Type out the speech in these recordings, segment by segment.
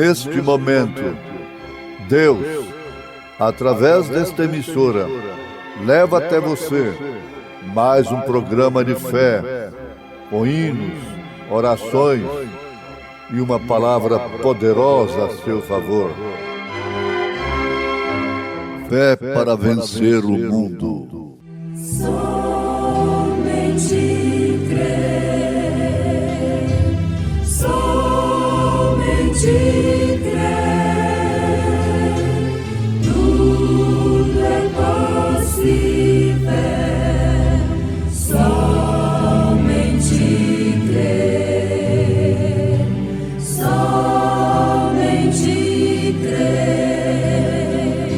neste momento, Deus, através desta emissora, leva até você mais um programa de fé, com hinos, orações e uma palavra poderosa a seu favor. Fé para vencer o mundo. Somente crer, somente crer, tudo é possível, somente crer, somente crer,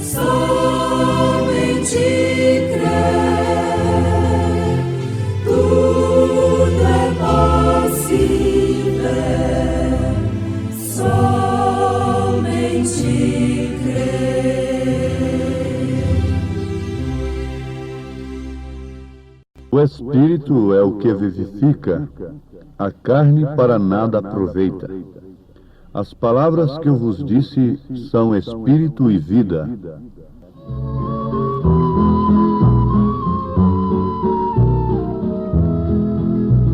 somente crer, tudo é possível, somente crer. O Espírito é o que vivifica, a carne para nada aproveita. As palavras que eu vos disse são Espírito e vida.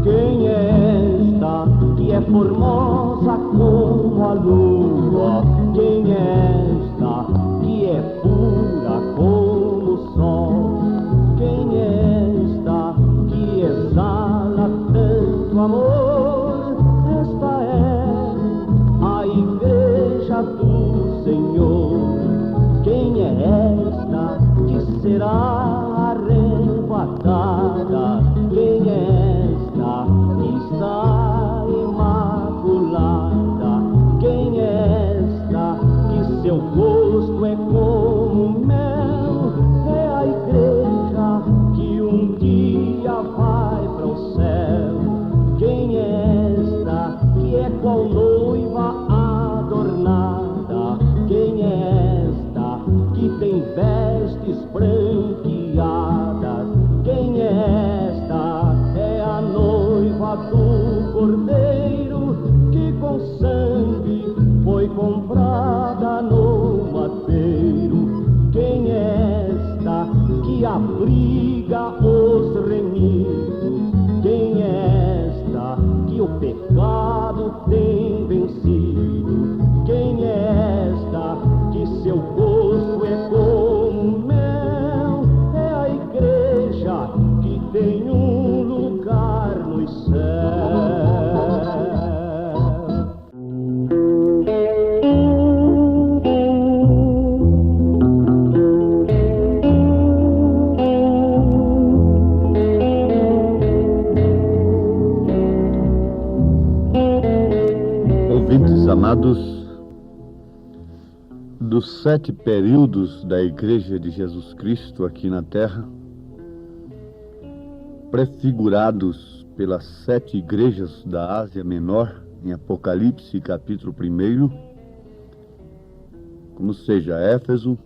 Quem é esta que é formosa como a lua? Quem é esta que é pura como o sol? Quem é esta que exala tanto amor? Esta é a igreja do Senhor. Quem é esta que será arrebatada? Quem é esta que está imaculada? Quem é esta que seu rosto é como mel? É a igreja que um dia vai para o céu. Quem é esta que é qual noiva adornada? Quem é esta que tem vestes branqueadas? Quem é esta? É a noiva do Cordeiro, que com sangue foi comprada no madeiro. Quem é esta que abriga os remidos? Quem é esta que o pecado tem vencido? Quem é esta que seu rosto é como mel? É a igreja que tem um lugar no céu. Ouvintes amados, dos 7 períodos da Igreja de Jesus Cristo aqui na Terra, prefigurados pelas 7 igrejas da Ásia Menor, em Apocalipse capítulo 1, como seja Éfeso,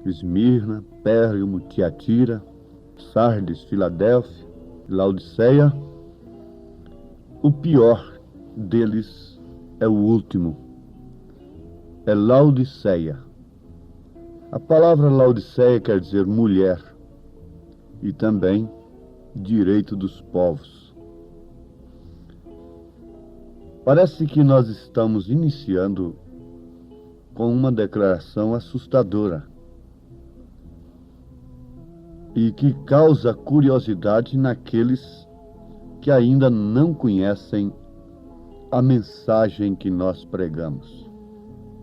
Esmirna, Pérgamo, Tiatira, Sardes, Filadélfia e Laodiceia, o pior deles é o último, é Laodiceia. A palavra Laodiceia quer dizer mulher e também direito dos povos. Parece que nós estamos iniciando com uma declaração assustadora e que causa curiosidade naqueles que ainda não conhecem a mensagem que nós pregamos.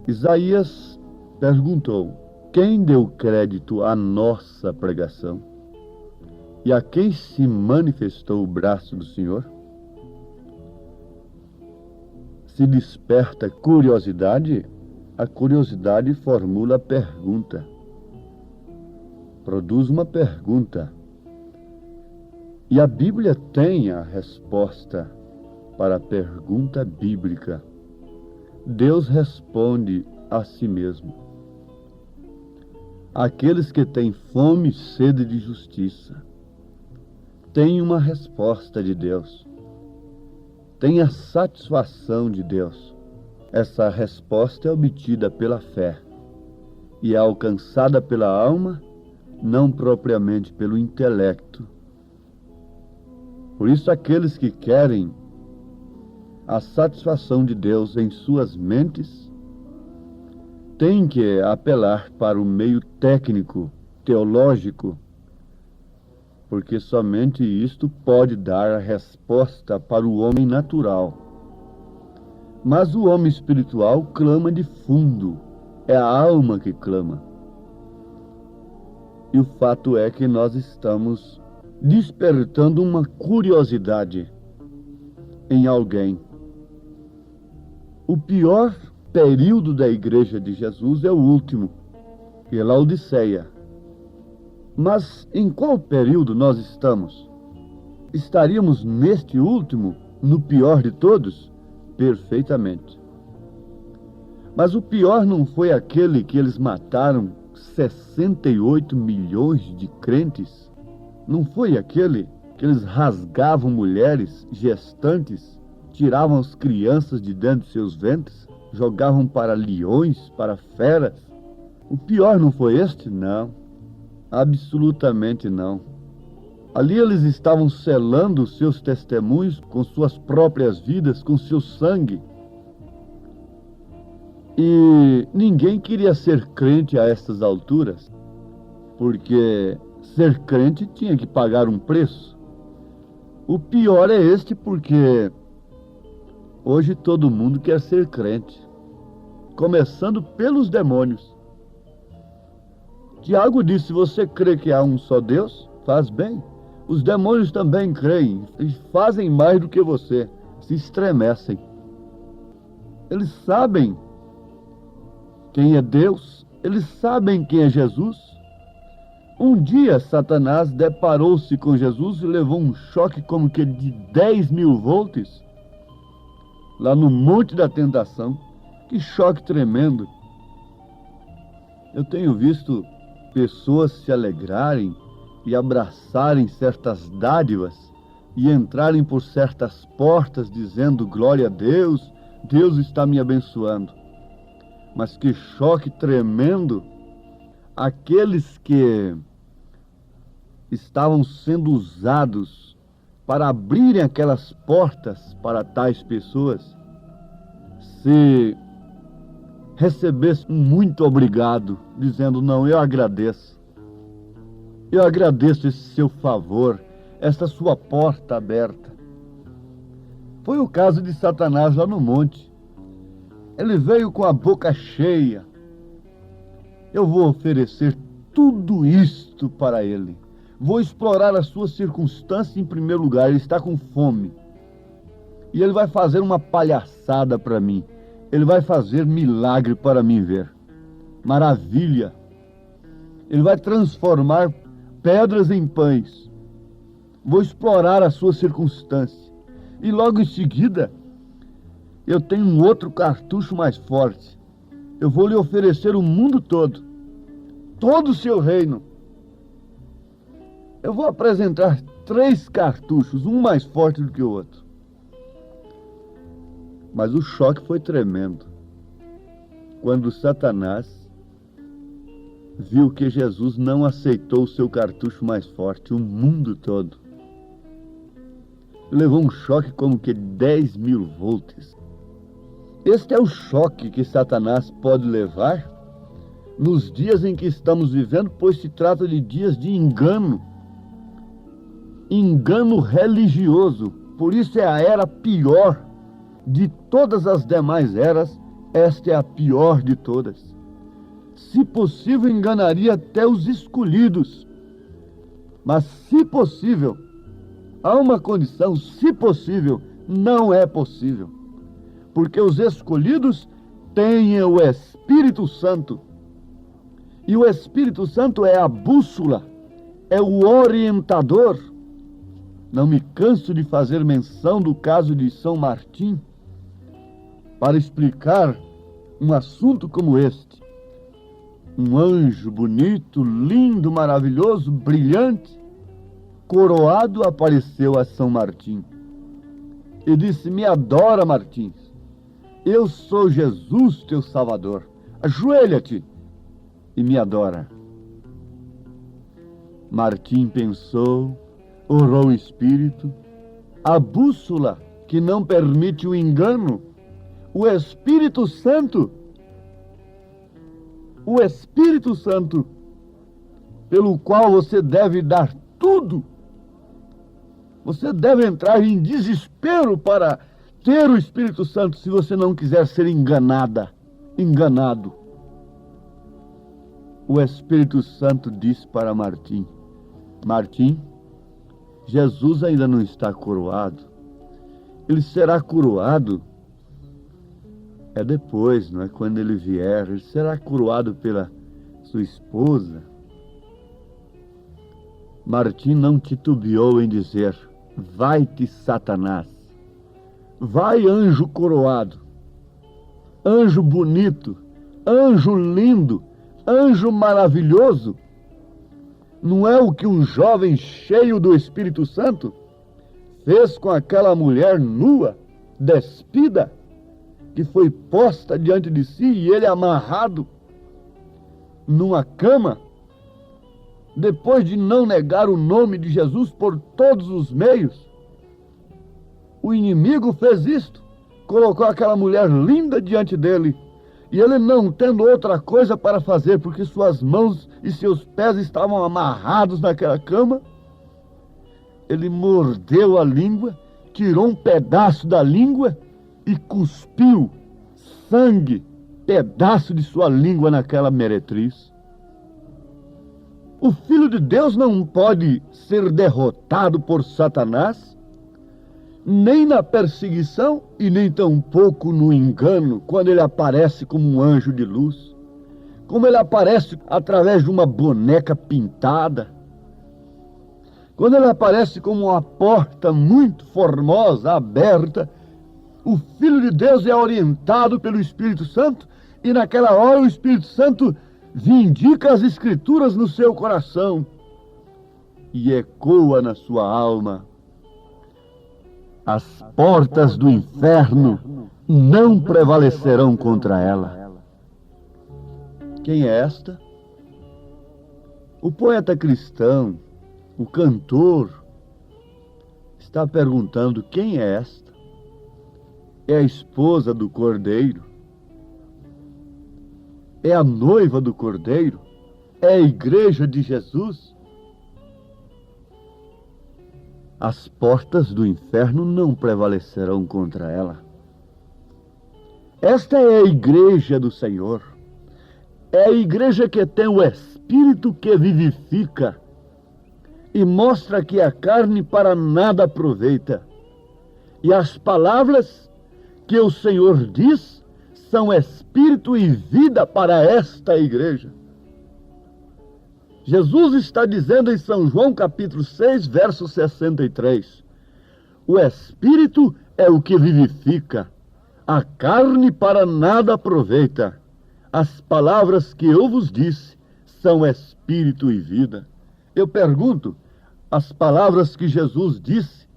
Isaías perguntou: quem deu crédito à nossa pregação? E a quem se manifestou o braço do Senhor? Se desperta curiosidade, a curiosidade formula a pergunta. Produz uma pergunta. E a Bíblia tem a resposta para a pergunta bíblica. Deus responde a si mesmo. Aqueles que têm fome e sede de justiça têm uma resposta de Deus, têm a satisfação de Deus. Essa resposta é obtida pela fé e é alcançada pela alma, não propriamente pelo intelecto. Por isso, aqueles que querem a satisfação de Deus em suas mentes têm que apelar para o meio técnico, teológico, porque somente isto pode dar a resposta para o homem natural. Mas o homem espiritual clama de fundo, é a alma que clama. E o fato é que nós estamos despertando uma curiosidade em alguém. O pior período da Igreja de Jesus é o último, que é Laodiceia. Mas em qual período nós estamos? Estaríamos neste último, no pior de todos? Perfeitamente. Mas o pior não foi aquele que eles mataram 68 milhões de crentes? Não foi aquele que eles rasgavam mulheres gestantes, tiravam as crianças de dentro de seus ventres, jogavam para leões, para feras? O pior não foi este? Não, absolutamente não. Ali eles estavam selando os seus testemunhos com suas próprias vidas, com seu sangue. E ninguém queria ser crente a estas alturas, porque ser crente tinha que pagar um preço. O pior é este, porque hoje todo mundo quer ser crente, começando pelos demônios. Tiago disse: você crê que há um só Deus? Faz bem. Os demônios também creem e fazem mais do que você, se estremecem. Eles sabem quem é Deus, eles sabem quem é Jesus. Um dia Satanás deparou-se com Jesus e levou um choque como que de 10.000 volts, lá no Monte da Tentação. Que choque tremendo! Eu tenho visto pessoas se alegrarem e abraçarem certas dádivas e entrarem por certas portas dizendo: glória a Deus, Deus está me abençoando. Mas que choque tremendo! Aqueles que estavam sendo usados para abrirem aquelas portas para tais pessoas, se recebessem um muito obrigado, dizendo: não, eu agradeço esse seu favor, essa sua porta aberta. Foi o caso de Satanás lá no monte. Ele veio com a boca cheia: eu vou oferecer tudo isto para ele. Vou explorar as suas circunstâncias em primeiro lugar. Ele está com fome. E ele vai fazer uma palhaçada para mim. Ele vai fazer milagre para mim ver. Maravilha. Ele vai transformar pedras em pães. Vou explorar a sua circunstância. E logo em seguida, eu tenho um outro cartucho mais forte. Eu vou lhe oferecer o mundo todo, todo o seu reino. Eu vou apresentar 3 cartuchos, um mais forte do que o outro. Mas o choque foi tremendo quando Satanás viu que Jesus não aceitou o seu cartucho mais forte, o mundo todo. Levou um choque como que 10.000 volts. Este é o choque que Satanás pode levar nos dias em que estamos vivendo, pois se trata de dias de engano religioso. Por isso é a era pior de todas as demais eras. Esta é a pior de todas. Se possível, enganaria até os escolhidos. Mas, se possível, há uma condição: se possível, não é possível. Porque os escolhidos têm o Espírito Santo. E o Espírito Santo é a bússola, é o orientador. Não me canso de fazer menção do caso de São Martim para explicar um assunto como este. Um anjo bonito, lindo, maravilhoso, brilhante, coroado, apareceu a São Martim e disse: me adora, Martins. Eu sou Jesus, teu Salvador. Ajoelha-te e me adora. Martim pensou, orou o Espírito. A bússola que não permite o engano, o Espírito Santo. O Espírito Santo, pelo qual você deve dar tudo. Você deve entrar em desespero para ter o Espírito Santo se você não quiser ser enganado. O Espírito Santo disse para Martim: Martim, Jesus ainda não está coroado. Ele será coroado depois, não é? Quando ele vier, ele será coroado pela sua esposa. Martim não titubeou em dizer: vai-te, Satanás. Vai, anjo coroado, anjo bonito, anjo lindo, anjo maravilhoso. Não é o que um jovem cheio do Espírito Santo fez com aquela mulher nua, despida, que foi posta diante de si e ele amarrado numa cama, depois de não negar o nome de Jesus por todos os meios. O inimigo fez isto, colocou aquela mulher linda diante dele, e ele não tendo outra coisa para fazer, porque suas mãos e seus pés estavam amarrados naquela cama, ele mordeu a língua, tirou um pedaço da língua e cuspiu sangue, pedaço de sua língua naquela meretriz. O Filho de Deus não pode ser derrotado por Satanás, nem na perseguição e nem tampouco no engano, quando ele aparece como um anjo de luz, como ele aparece através de uma boneca pintada, quando ele aparece como uma porta muito formosa, aberta. O Filho de Deus é orientado pelo Espírito Santo, e naquela hora o Espírito Santo vindica as Escrituras no seu coração e ecoa na sua alma: as portas do inferno não prevalecerão contra ela. Quem é esta? O poeta cristão, o cantor, está perguntando: quem é esta? É a esposa do Cordeiro? É a noiva do Cordeiro? É a igreja de Jesus? As portas do inferno não prevalecerão contra ela. Esta é a igreja do Senhor. É a igreja que tem o Espírito que vivifica e mostra que a carne para nada aproveita. E as palavras que o Senhor diz são espírito e vida para esta igreja. Jesus está dizendo em São João capítulo 6, verso 63, o Espírito é o que vivifica, a carne para nada aproveita. As palavras que eu vos disse são espírito e vida. Eu pergunto, as palavras que Jesus disse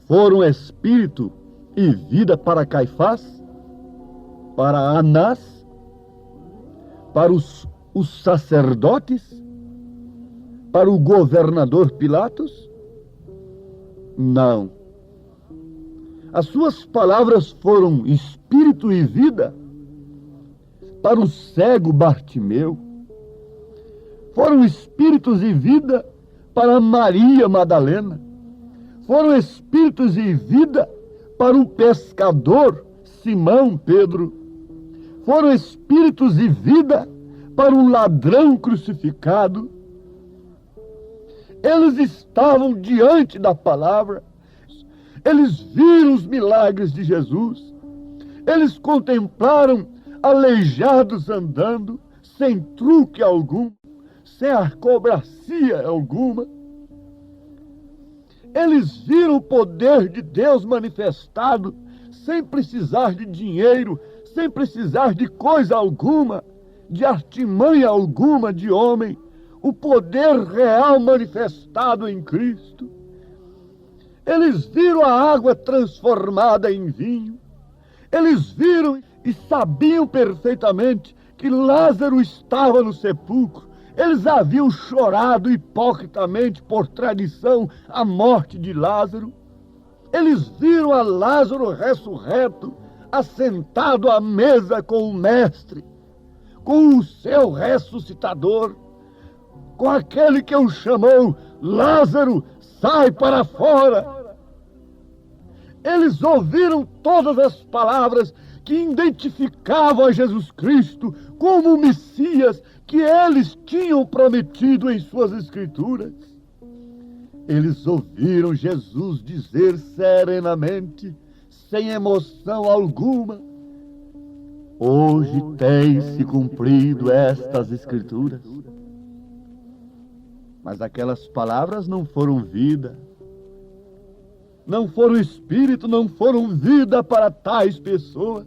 foram espírito e vida para Caifás, para Anás, para os sacerdotes, para o governador Pilatos? Não. As suas palavras foram espírito e vida para o cego Bartimeu. Foram espíritos e vida para Maria Madalena. Foram espíritos e vida para o pescador Simão Pedro. Foram espíritos e vida para o ladrão crucificado. Eles estavam diante da palavra, eles viram os milagres de Jesus, eles contemplaram aleijados andando, sem truque algum, sem acrobacia alguma. Eles viram o poder de Deus manifestado, sem precisar de dinheiro, sem precisar de coisa alguma, de artimanha alguma de homem. O poder real manifestado em Cristo. Eles viram a água transformada em vinho. Eles viram e sabiam perfeitamente que Lázaro estava no sepulcro. Eles haviam chorado hipocritamente por tradição a morte de Lázaro. Eles viram a Lázaro ressurreto, assentado à mesa com o Mestre, com o seu ressuscitador, com aquele que o chamou: Lázaro, sai para fora. Eles ouviram todas as palavras que identificavam a Jesus Cristo como o Messias que eles tinham prometido em suas Escrituras. Eles ouviram Jesus dizer serenamente, sem emoção alguma: hoje tem se cumprido estas Escrituras. Mas aquelas palavras não foram vida, não foram espírito, não foram vida para tais pessoas.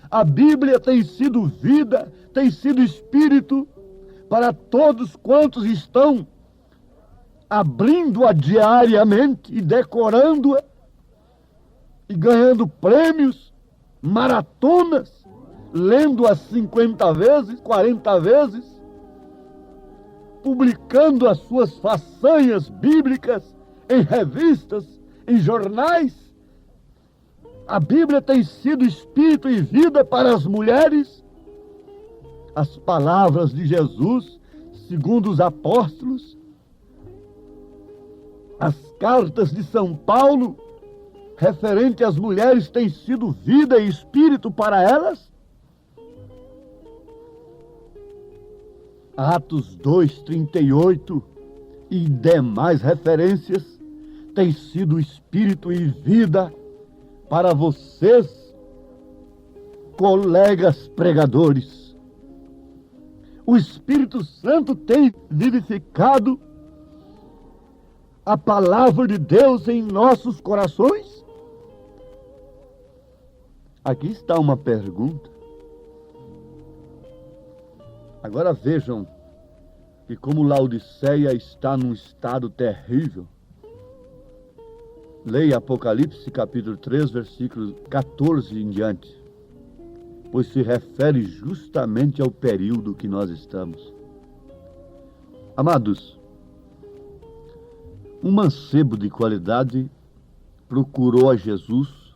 A Bíblia tem sido vida, tem sido espírito para todos quantos estão abrindo-a diariamente e decorando-a e ganhando prêmios, maratonas, lendo-a 50 vezes, 40 vezes, publicando as suas façanhas bíblicas em revistas, em jornais. A Bíblia tem sido espírito e vida para as mulheres. As palavras de Jesus, segundo os apóstolos, as cartas de São Paulo, referente às mulheres, têm sido vida e espírito para elas. Atos 2:38 e demais referências têm sido espírito e vida para vocês, colegas pregadores. O Espírito Santo tem vivificado a palavra de Deus em nossos corações? Aqui está uma pergunta. Agora vejam que como Laodiceia está num estado terrível. Leia Apocalipse capítulo 3, versículo 14 em diante, pois se refere justamente ao período que nós estamos. Amados, um mancebo de qualidade procurou a Jesus,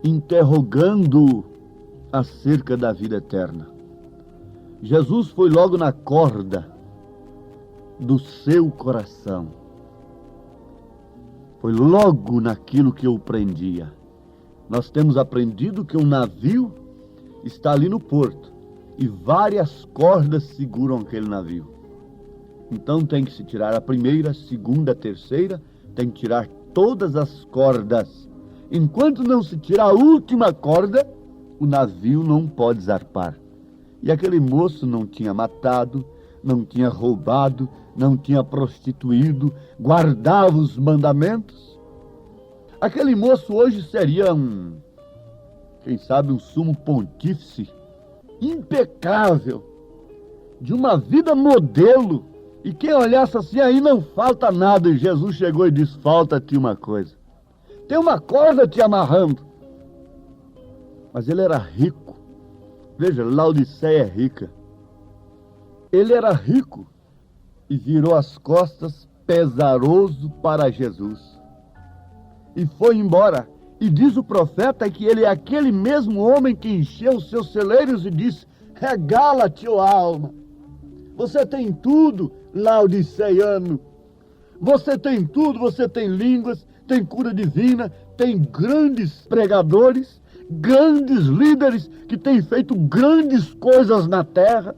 interrogando acerca da vida eterna. Jesus foi logo na corda do seu coração. Foi logo naquilo que o prendia. Nós temos aprendido que um navio está ali no porto e várias cordas seguram aquele navio. Então tem que se tirar a primeira, a segunda, a terceira, tem que tirar todas as cordas. Enquanto não se tira a última corda, o navio não pode zarpar. E aquele moço não tinha matado, não tinha roubado, não tinha prostituído, guardava os mandamentos. Aquele moço hoje seria quem sabe, um sumo pontífice impecável, de uma vida modelo. E quem olhasse assim, aí não falta nada. E Jesus chegou e disse: falta-te uma coisa. Tem uma corda te amarrando. Mas ele era rico. Veja, Laodiceia é rica. Ele era rico e virou as costas pesaroso para Jesus. E foi embora. E diz o profeta que ele é aquele mesmo homem que encheu os seus celeiros e disse: regala-te, ó alma. Você tem tudo, laodiceiano. Você tem tudo, você tem línguas, tem cura divina, tem grandes pregadores, grandes líderes que têm feito grandes coisas na terra,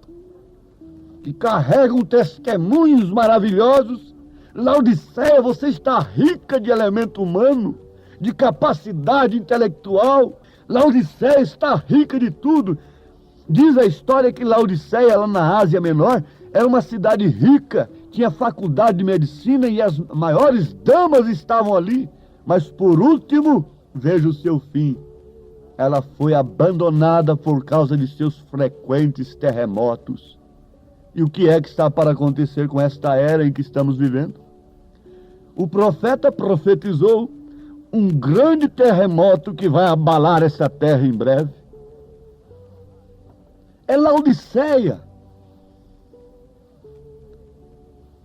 que carregam testemunhos maravilhosos. Laodiceia, você está rica de elemento humano, de capacidade intelectual. Laodiceia está rica de tudo. Diz a história que Laodiceia, lá na Ásia Menor, era uma cidade rica, tinha faculdade de medicina e as maiores damas estavam ali. Mas por último, veja o seu fim. Ela foi abandonada por causa de seus frequentes terremotos. E o que é que está para acontecer com esta era em que estamos vivendo? O profeta profetizou um grande terremoto que vai abalar essa terra em breve. É Laodiceia.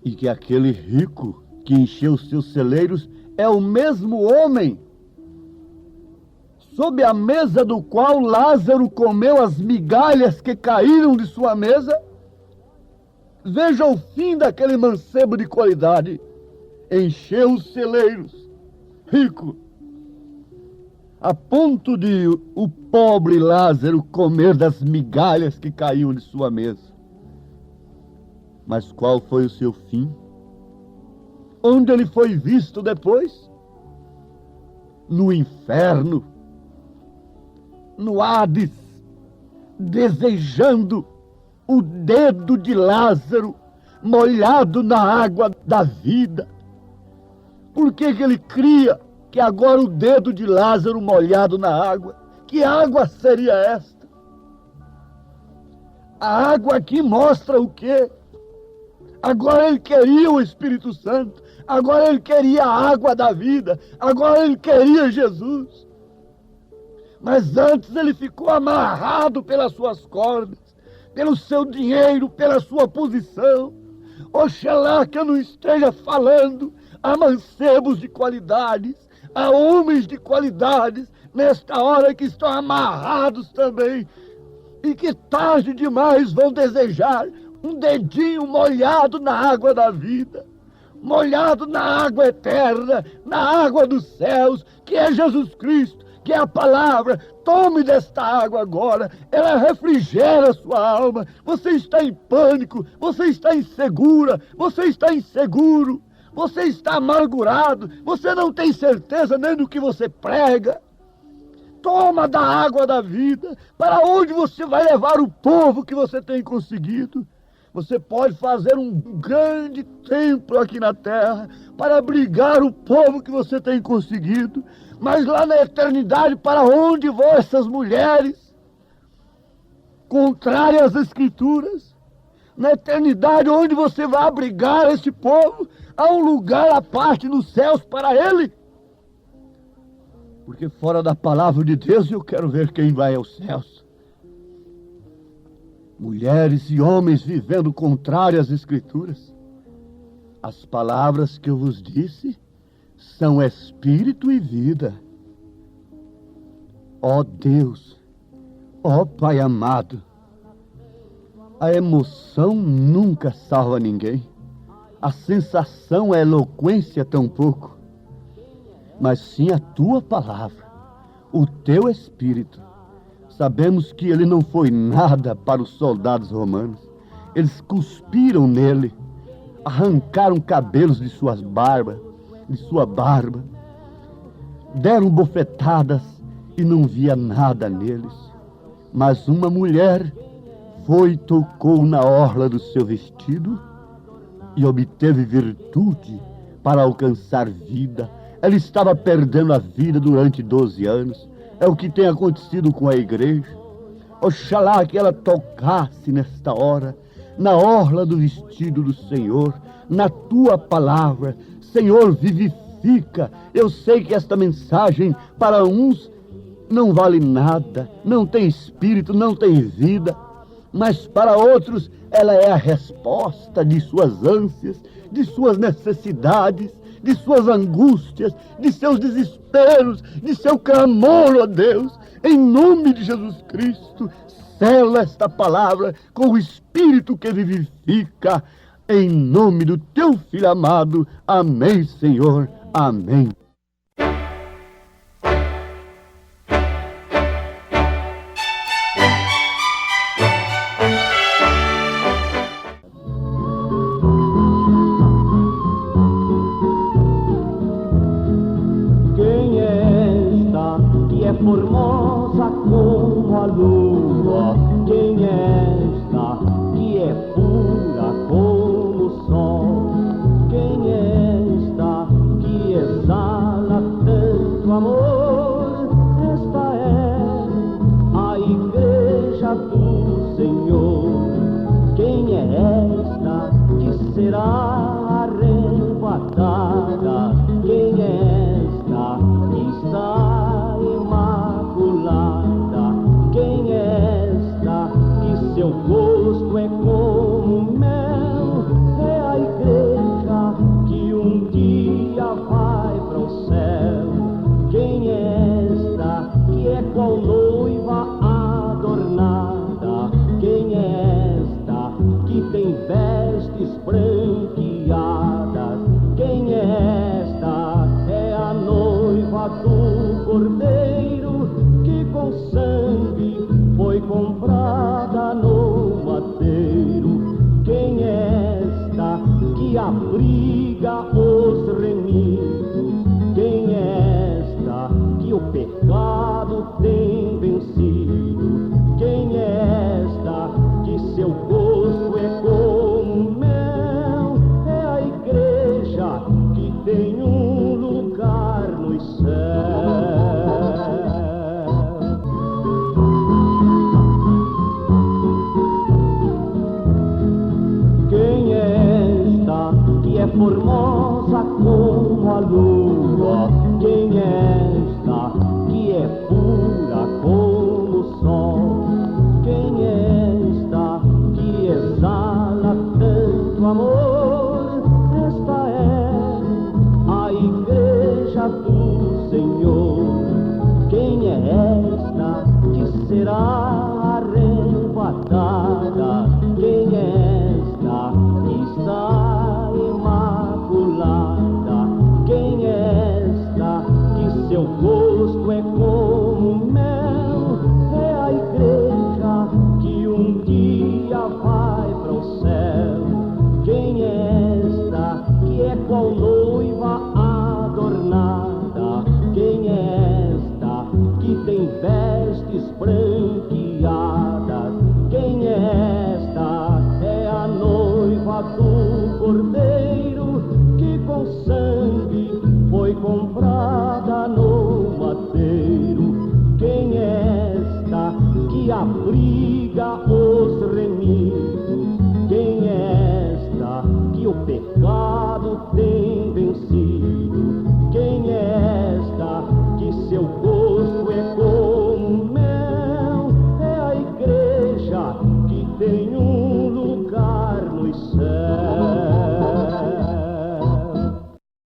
E que aquele rico que encheu os seus celeiros é o mesmo homem sob a mesa do qual Lázaro comeu as migalhas que caíram de sua mesa. Veja o fim daquele mancebo de qualidade. Encheu os celeiros, rico, a ponto de o pobre Lázaro comer das migalhas que caíam de sua mesa. Mas qual foi o seu fim? Onde ele foi visto depois? No inferno, no Hades, desejando o dedo de Lázaro molhado na água da vida. Por que ele cria que agora o dedo de Lázaro molhado na água? Que água seria esta? A água aqui mostra o quê? Agora ele queria o Espírito Santo, agora ele queria a água da vida, agora ele queria Jesus. Mas antes ele ficou amarrado pelas suas cordas, pelo seu dinheiro, pela sua posição. Oxalá que eu não esteja falando a mancebos de qualidades, a homens de qualidades, nesta hora que estão amarrados também, e que tarde demais vão desejar um dedinho molhado na água da vida, molhado na água eterna, na água dos céus, que é Jesus Cristo, que é a palavra. Tome desta água agora, ela refrigera a sua alma. Você está em pânico, você está insegura, você está inseguro, você está amargurado, você não tem certeza nem do que você prega. Toma da água da vida. Para onde você vai levar o povo que você tem conseguido? Você pode fazer um grande templo aqui na terra para abrigar o povo que você tem conseguido, mas lá na eternidade, para onde vão essas mulheres contrárias às Escrituras? Na eternidade, onde você vai abrigar esse povo? Há um lugar à parte nos céus para ele? Porque fora da palavra de Deus eu quero ver quem vai aos céus. Mulheres e homens vivendo contrárias às Escrituras. As palavras que eu vos disse são espírito e vida. Ó Deus, ó Pai amado, a emoção nunca salva ninguém. A sensação, a eloquência tampouco. Mas sim a tua palavra, o teu espírito. Sabemos que ele não foi nada para os soldados romanos. Eles cuspiram nele, arrancaram cabelos de sua barba, deram bofetadas e não via nada neles. Mas uma mulher foi e tocou na orla do seu vestido e obteve virtude para alcançar vida. Ela estava perdendo a vida durante 12 anos. É o que tem acontecido com a igreja. Oxalá que ela tocasse nesta hora na orla do vestido do Senhor, na tua palavra. Senhor, vivifica. Eu sei que esta mensagem para uns não vale nada, não tem espírito, não tem vida, mas para outros ela é a resposta de suas ânsias, de suas necessidades, de suas angústias, de seus desesperos, de seu clamor, ó Deus. Em nome de Jesus Cristo, sela esta palavra com o Espírito que vivifica, em nome do teu Filho amado. Amém, Senhor. Amém. Formosa como a lua, quem é esta que é pura como o sol? Quem é esta que exala vestes branqueadas. Quem é esta? É a noiva do Cordeiro, que com sangue foi comprada no madeiro. Quem é esta que abriga os remidos? Quem é esta que o pecado tem vencido? Quem é esta que seu gosto é como mel? É a igreja que tem um lugar nos céus. Quem é esta que é formosa como a lua? Quem é esta que é pura como o sol? Quem é esta que exala tanto amor? Esta é a igreja do Senhor. Quem é esta que será arrebatada? Quem é esta que está imaculada? Quem é esta que seu gosto é como mel? É a igreja que um dia vai para o céu. Quem é esta que é qual noiva adornada? Quem é esta que tem vestes branqueadas? Quem é esta? É a noiva do Cordeiro.